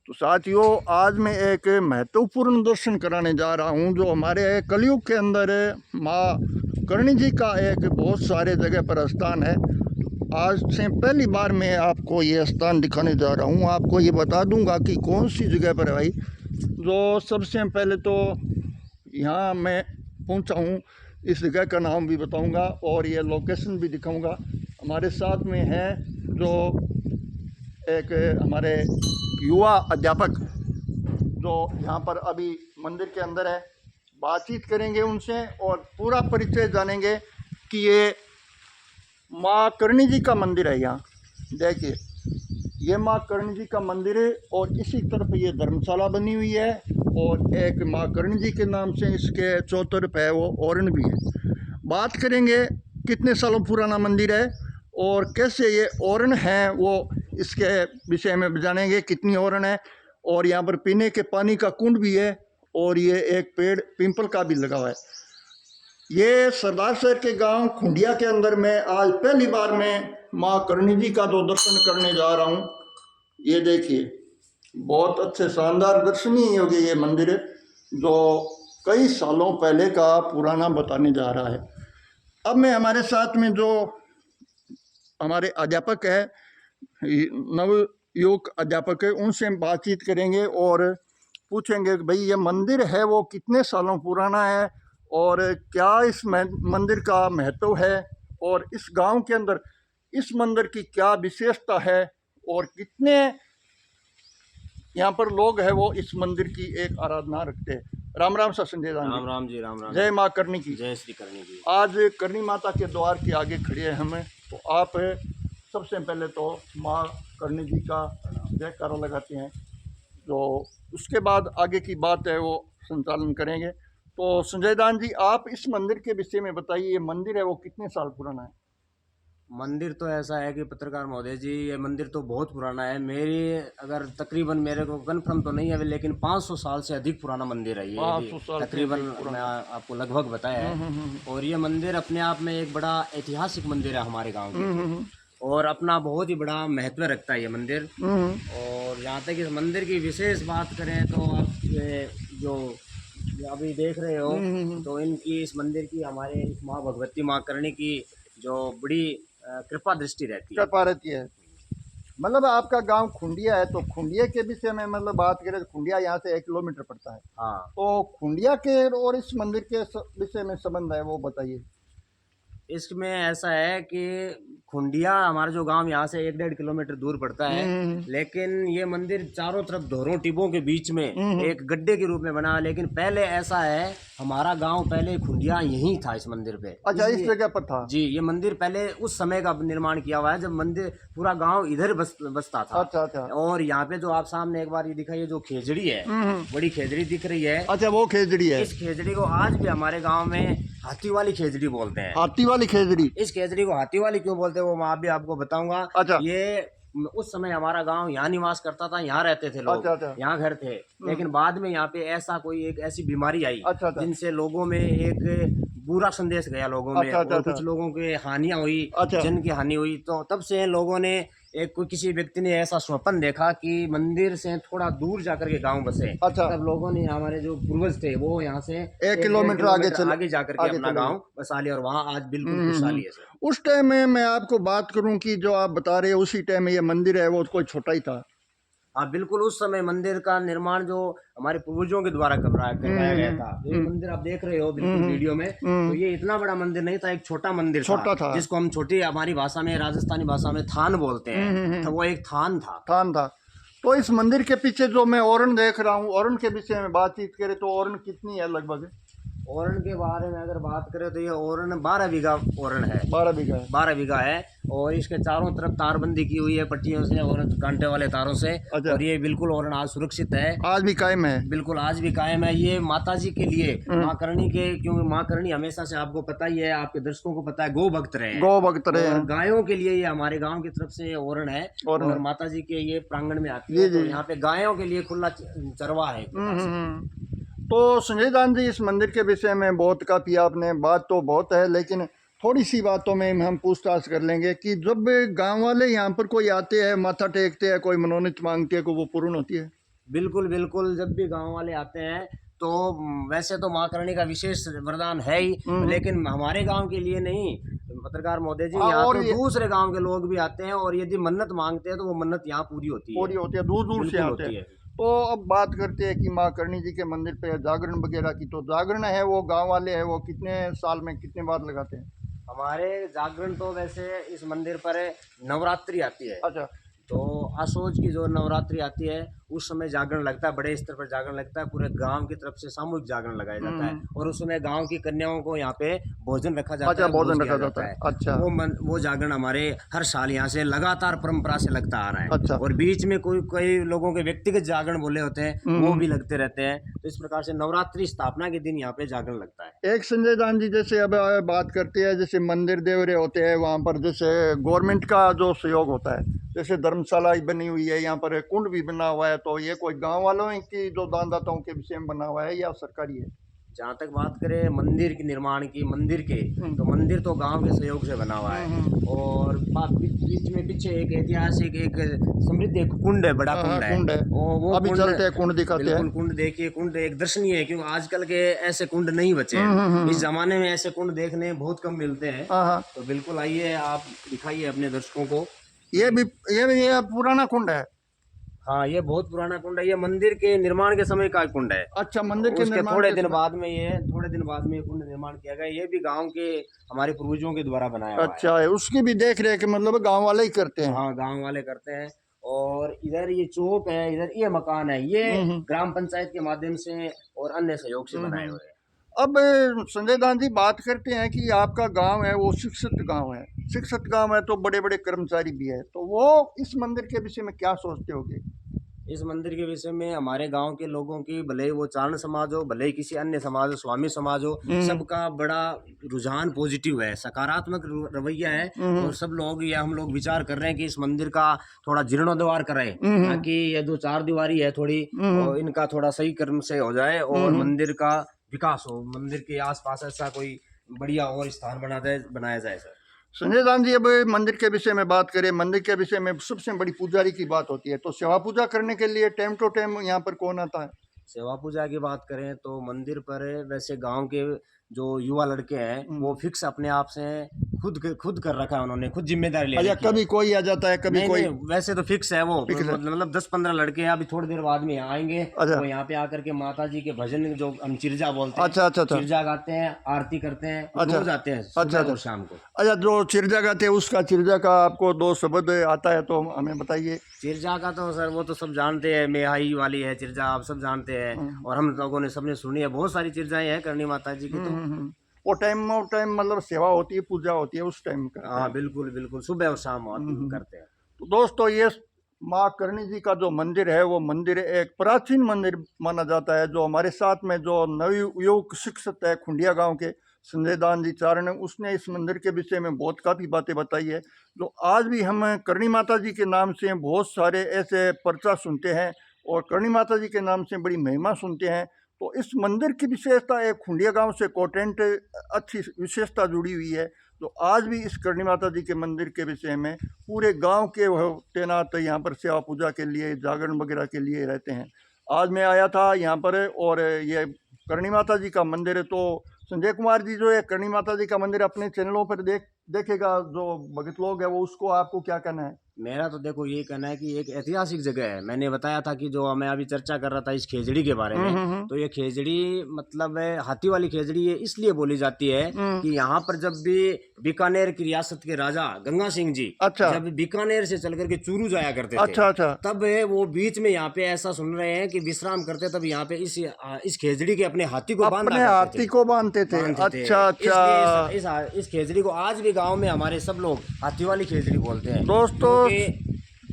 तो साथियों, आज मैं एक महत्वपूर्ण दर्शन कराने जा रहा हूं जो हमारे कलयुग के अंदर माँ करणी जी का एक बहुत सारे जगह पर स्थान है। आज से पहली बार मैं आपको ये स्थान दिखाने जा रहा हूं। आपको ये बता दूंगा कि कौन सी जगह पर है भाई। जो सबसे पहले तो यहाँ मैं पहुंचा हूँ, इस जगह का नाम भी बताऊंगा और ये लोकेशन भी दिखाऊंगा। हमारे साथ में है जो एक हमारे युवा अध्यापक जो यहाँ पर अभी मंदिर के अंदर है। बातचीत करेंगे उनसे और पूरा परिचय जानेंगे कि ये माँ करणी जी का मंदिर है। यहाँ देखिए, ये माँ करणी जी का मंदिर है और इसी तरफ ये धर्मशाला बनी हुई है और एक माँ करणी जी के नाम से इसके चौतरफ है वो ओरण भी है। बात करेंगे कितने सालों पुराना मंदिर है और कैसे ये ओरण है वो इसके विषय में जानेंगे, कितनी ओरण है। और यहाँ पर पीने के पानी का कुंड भी है और ये एक पेड़ पिंपल का भी लगा हुआ है। ये सरदार शहर के गांव खुंडिया के अंदर में आज पहली बार मैं माँ करणी जी का जो दर्शन करने जा रहा हूँ। ये देखिए, बहुत अच्छे शानदार दर्शनीय योग्य ये मंदिर है जो कई सालों पहले का पुराना बताने जा रहा है। अब मैं हमारे साथ में जो हमारे अध्यापक है, नवयुवक अध्यापक है, उनसे हम बातचीत करेंगे और पूछेंगे कि भाई ये मंदिर है वो कितने सालों पुराना है और क्या इस मंदिर का महत्व है और इस गांव के अंदर इस मंदिर की क्या विशेषता है और कितने यहाँ पर लोग हैं वो इस मंदिर की एक आराधना रखते हैं। राम राम सा संजय राम राम राम जी, राम राम। जय माँ करणी की, जय श्री करणी जी। आज करणी माता के द्वार के आगे खड़े हैं हमें, तो आप सबसे पहले तो माँ करणी जी का जयकारा लगाते हैं, तो उसके बाद आगे की बात है वो संचालन करेंगे। तो संजय दान जी, आप इस मंदिर के विषय में बताइए, ये मंदिर है वो कितने साल पुराना है? मंदिर तो ऐसा है कि पत्रकार महोदय जी, ये मंदिर तो बहुत पुराना है। मेरी अगर तकरीबन, मेरे को कन्फर्म तो नहीं है लेकिन 500 साल से अधिक पुराना मंदिर है ये। 500 साल तकरीबन मैं आपको लगभग बताया है। और ये मंदिर अपने आप में एक बड़ा ऐतिहासिक मंदिर है हमारे गाँव के, और अपना बहुत ही बड़ा महत्व रखता है ये मंदिर। और यहाँ तक इस मंदिर की विशेष बात करें तो आप जो अभी देख रहे हो तो इनकी, इस मंदिर की, हमारे इस माँ भगवती माँ करणी की जो बड़ी कृपा दृष्टि रहती है। कृपा रहती है। मतलब आपका गांव खुंडिया है, तो खुंडिया के विषय में मतलब बात करें तो खुंडिया यहाँ से 1 किलोमीटर पड़ता है। हाँ, तो खुंडिया के और इस मंदिर के विषय में संबंध है वो बताइए। इसमें ऐसा है कि खुंडिया हमारा जो गांव यहाँ से 1-1.5 किलोमीटर दूर पड़ता है, लेकिन ये मंदिर चारों तरफ धोरों टिब्बों के बीच में एक गड्ढे के रूप में बना। लेकिन पहले ऐसा है, हमारा गांव पहले खुंडिया यहीं था इस मंदिर पे। अच्छा, इस जगह पर था जी। ये मंदिर पहले उस समय का निर्माण किया हुआ है जब मंदिर, पूरा गांव इधर बसता था। अच्छा अच्छा। और यहाँ पे जो आप सामने एक बार ये दिखाइए, जो खेजड़ी है, बड़ी खेजड़ी दिख रही है। अच्छा, वो खेजड़ी है। इस खेजड़ी को आज भी हमारे गाँव में हाथी वाली खेजड़ी बोलते हैं। हाथी वाली खेजड़ी। इस खेजड़ी को हाथी वाली क्यों बोलते हैं वो मैं भी आपको बताऊंगा। अच्छा। ये उस समय हमारा गांव यहाँ निवास करता था, यहाँ रहते थे लोग। अच्छा अच्छा। यहाँ घर थे। लेकिन बाद में यहाँ पे ऐसा कोई एक ऐसी बीमारी आई, अच्छा अच्छा। जिनसे लोगों में एक बुरा संदेश गया लोगों में। अच्छा अच्छा। और कुछ लोगों के हानियां हुई, अच्छा। जन की हानि हुई। तो तब से लोगों ने कोई किसी व्यक्ति ने ऐसा स्वप्न देखा कि मंदिर से थोड़ा दूर जाकर के गांव बसे। अच्छा। तब लोगों ने, हमारे जो पूर्वज थे, वो यहाँ से 1 किलोमीटर आगे जाकर के अपना गांव बसा लिया और वहाँ आज बिल्कुल खुशहाली है सर। उस टाइम में मैं आपको बात करूं कि जो आप बता रहे हैं उसी टाइम में ये मंदिर है वो कोई छोटा ही था। हाँ बिल्कुल, उस समय मंदिर का निर्माण जो हमारे पूर्वजों के द्वारा करवाया गया था। ये मंदिर आप देख रहे हो बिल्कुल वीडियो में, तो ये इतना बड़ा मंदिर नहीं था, एक छोटा मंदिर था, जिसको हम छोटी, हमारी भाषा में, राजस्थानी भाषा में थान बोलते हैं। तो वो एक थान था। तो इस मंदिर के पीछे जो मैं ओरण देख रहा हूँ, ओरण के विषय में बातचीत करें तो ओरण कितनी है लगभग? ओरण के बारे में अगर बात करें तो ये ओरण 12 बीघा ओरण है। 12 बीघा है। 12 बीघा है। और इसके चारों तरफ तारबंदी की हुई है पट्टियों से और कांटे वाले तारों से। अच्छा। और ये बिल्कुल ओरण आज सुरक्षित है, आज भी कायम है। बिल्कुल आज भी कायम है। ये माता जी के लिए, माँ करणी के, क्योंकि माँ करणी हमेशा से, आपको पता ही है, आपके दर्शकों को पता है, गौ भक्त रहे हैं। गायों के लिए ये हमारे गाँव की तरफ से ओरण है। और माता जी के ये प्रांगण में आती है, तो यहाँ पे गायों के लिए खुला चरवा है। तो संजय दान जी, इस मंदिर के विषय में बहुत काफ़ी आपने बात तो बहुत है, लेकिन थोड़ी सी बातों में हम पूछताछ कर लेंगे कि जब गांव वाले यहाँ पर कोई आते हैं, माथा टेकते हैं, कोई मनोनीत मांगते हैं, को वो पूर्ण होती है? बिल्कुल बिल्कुल, जब भी गांव वाले आते हैं तो वैसे तो माँ करणी का विशेष वरदान है ही, लेकिन हमारे गांव के लिए नहीं, पत्रकार महोदय जी, हाँ, यहाँ और तो ये दूसरे गांव के लोग भी आते हैं और यदि मन्नत मांगते हैं तो वो मन्नत यहाँ पूरी होती है। पूरी होती है, दूर दूर से बिल्कुल आते होती हैं। है। तो अब बात करते हैं कि माँ करणी जी के मंदिर पे जागरण वगैरह की। तो जागरण है वो गांव वाले हैं वो कितने साल में कितने बार लगाते हैं? हमारे जागरण तो वैसे इस मंदिर पर नवरात्रि आती है, अच्छा। तो असोज की जो नवरात्रि आती है उस समय जागरण लगता है, बड़े स्तर पर जागरण लगता है, पूरे गांव की तरफ से सामूहिक जागरण लगाया जाता है और उस समय गांव की कन्याओं को यहाँ पे भोजन रखा जाता अच्छा, है, भोज भोजन किया रखा जाता जाता है। है। अच्छा। वो जागरण हमारे हर साल यहाँ से लगातार परंपरा से लगता आ रहा है। अच्छा। और बीच में कोई कई लोगों के व्यक्तिगत जागरण बोले होते हैं वो भी लगते रहते हैं। तो इस प्रकार से नवरात्रि स्थापना के दिन यहाँ पे जागरण लगता है। एक संजय दान जी, जैसे अब बात करते हैं, जैसे मंदिर देवरे होते हैं वहाँ पर, जैसे गवर्नमेंट का जो सहयोग होता है, जैसे धर्मशाला बनी हुई है, यहाँ पर कुंड भी बना हुआ है, तो ये कोई गांव वालों की जो दानदाताओं के विषय में बना हुआ है या सरकारी है? जहाँ तक बात करें मंदिर के निर्माण की, मंदिर के, तो मंदिर तो गांव के सहयोग से बना हुआ है। और बीच में पीछे एक ऐतिहासिक एक समृद्ध एक कुंड है, बड़ा हाँ, कुंड है। कुंड है। वो अभी कुंड चलते हैं, कुंड दिखाते हैं। बिल्कुल, कुंड देखिए, कुंड एक दर्शनीय है, क्योंकि आजकल के ऐसे कुंड नहीं बचे हैं। इस जमाने में ऐसे कुंड देखने बहुत कम मिलते हैं। हाँ हाँ। तो बिल्कुल आइए, आप दिखाइए अपने दर्शकों को। ये पुराना कुंड है। हाँ, ये बहुत पुराना कुंड है, ये मंदिर के निर्माण के समय का कुंड है। अच्छा, मंदिर के उसके निर्माण थोड़े के दिन समय। बाद में ये कुंड निर्माण किया गया। ये भी गांव के हमारे पूर्वजों के द्वारा बनाया हुआ है। अच्छा है, उसकी भी देख रेख मतलब गांव वाले ही करते हैं। हाँ, गांव वाले करते हैं। और इधर ये चौक है, इधर ये मकान है, ये ग्राम पंचायत के माध्यम से और अन्य सहयोग से बनाए हुए हैं। अब संजय दान जी, बात करते हैं कि आपका गांव है वो शिक्षित गांव है। शिक्षित गांव है तो बड़े बड़े कर्मचारी भी है, तो वो इस मंदिर के विषय में क्या सोचते होगे? इस मंदिर के विषय में हमारे गांव के लोगों की, भले ही वो चारण समाज हो, भले ही किसी अन्य समाज हो, स्वामी समाज हो, सबका बड़ा रुझान पॉजिटिव है, सकारात्मक रवैया है। और सब लोग, या हम लोग विचार कर रहे हैं कि इस मंदिर का थोड़ा जीर्णोद्धार करें, ताकि ये जो चार दीवारी है थोड़ी, और इनका थोड़ा सही कर्म से हो जाए और मंदिर का विकास हो, मंदिर के आसपास ऐसा कोई बढ़िया और स्थान बनाया जाए सर। संजय दान जी, अब मंदिर के विषय में बात करें, मंदिर के विषय में सबसे बड़ी पुजारी की बात होती है, तो सेवा पूजा करने के लिए टाइम टू टाइम यहाँ पर कौन आता है? सेवा पूजा की बात करें तो मंदिर पर वैसे गांव के जो युवा लड़के हैं वो फिक्स अपने आप से खुद कर रखा है, उन्होंने खुद जिम्मेदारी ले अच्छा, रखी है। कभी कोई आ जाता है, कभी नहीं, कोई? नहीं, वैसे तो फिक्स है वो, मतलब 10-15 लड़के हैं, अभी थोड़ी देर बाद में यहाँ आएंगे। अच्छा। वो यहाँ पे आकर के माता जी के भजन, जो हम चिरजा बोलते हैं, अच्छा अच्छा अच्छा। चिरजा गाते हैं, आरती करते हैं, अच्छा। रोज आते हैं अच्छा सुबह और शाम को। अच्छा, जो चिरजा गाते हैं उसका, चिरजा का आपको दो शब्द आता है तो हमें बताइए। चिरजा का तो सर वो तो सब जानते हैं, मेहाई वाली है चिरजा, आप सब जानते हैं, और हम लोगों ने सबने सुनी है, बहुत सारी चिरजाएं हैं करणी माता जी की। तो वो टाइम ऑफ टाइम मतलब सेवा होती है, पूजा होती है, उस टाइम का। हाँ, बिल्कुल बिल्कुल, सुबह और शाम करते हैं। तो दोस्तों, ये माँ करणी जी का जो मंदिर है वो मंदिर एक प्राचीन मंदिर माना जाता है। जो हमारे साथ में जो नवयुवक शिक्षक है खुंडिया गांव के संजय दान जी चारण, उसने इस मंदिर के विषय में बहुत काफ़ी बातें बताई है, जो आज भी हम करणी माता जी के नाम से बहुत सारे ऐसे पर्चा सुनते हैं और करणी माता जी के नाम से बड़ी महिमा सुनते हैं। तो इस मंदिर की विशेषता एक खुंडिया गांव से कोटेंट अच्छी विशेषता जुड़ी हुई है। तो आज भी इस करणी माता जी के मंदिर के विषय में पूरे गांव के वह तैनात यहाँ पर सेवा पूजा के लिए, जागरण वगैरह के लिए रहते हैं। आज मैं आया था यहाँ पर, और ये करणी माता जी का मंदिर है। तो संजय कुमार जी, जो है करणी माता जी का मंदिर अपने चैनलों पर देखेगा जो भगत लोग है, वो उसको आपको क्या कहना है? मेरा तो देखो यही कहना है कि एक ऐतिहासिक जगह है। मैंने बताया था कि जो मैं अभी चर्चा कर रहा था इस खेजड़ी के बारे में, तो ये खेजड़ी मतलब हाथी वाली खेजड़ी है, इसलिए बोली जाती है कि यहाँ पर जब भी बीकानेर की रियासत के राजा गंगा सिंह जी, अच्छा। जब बीकानेर से चल करके चूरू जाया करते थे, अच्छा अच्छा। तब वो बीच में यहाँ पे ऐसा सुन रहे हैं कि विश्राम करते, तब यहाँ पे इस खेजड़ी के अपने हाथी को अपने हाथी को बांधते थे। अच्छा अच्छा। इस खेजड़ी को आज भी गाँव में हमारे सब लोग हाथी वाली खेजड़ी बोलते हैं। दोस्तों,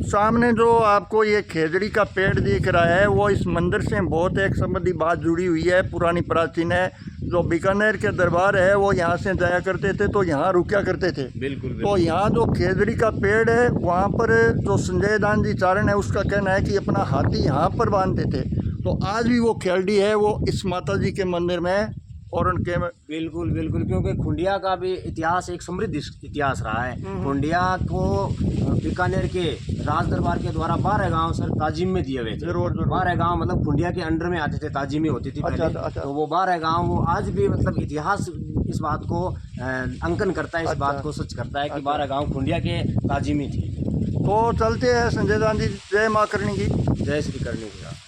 सामने जो आपको ये खेजड़ी का पेड़ दिख रहा है वो इस मंदिर से बहुत एक संबंधी बात जुड़ी हुई है, पुरानी प्राचीन है। जो बीकानेर के दरबार है वो यहाँ से जाया करते थे, तो यहाँ रुका करते थे। बिल्कुल। तो यहाँ जो खेजड़ी का पेड़ है, वहाँ पर जो संजय दान जी चारण है, उसका कहना है कि अपना हाथी यहाँ पर बांधते थे। तो आज भी वो खेजड़ी है वो इस माता जी के मंदिर में और उनके बिल्कुल बिल्कुल, क्योंकि खुंडिया का भी इतिहास एक समृद्ध इतिहास रहा है। खुंडिया को बीकानेर के राज दरबार के द्वारा 12 गांव सर ताजिम में दिए हुए थे। जरूर जरूर। 12 गांव मतलब खुंडिया के अंडर में आते थे, ताजिमी होती थी पहले। अच्छा। तो वो 12 गांव वो आज भी मतलब इतिहास इस बात को अंकन करता है, इस बात को सच करता है कि 12 गांव खुंडिया के ताजिमी थी। तो चलते हैं संजय दान जी। जय माँ करणी की। जय श्री करणी जी।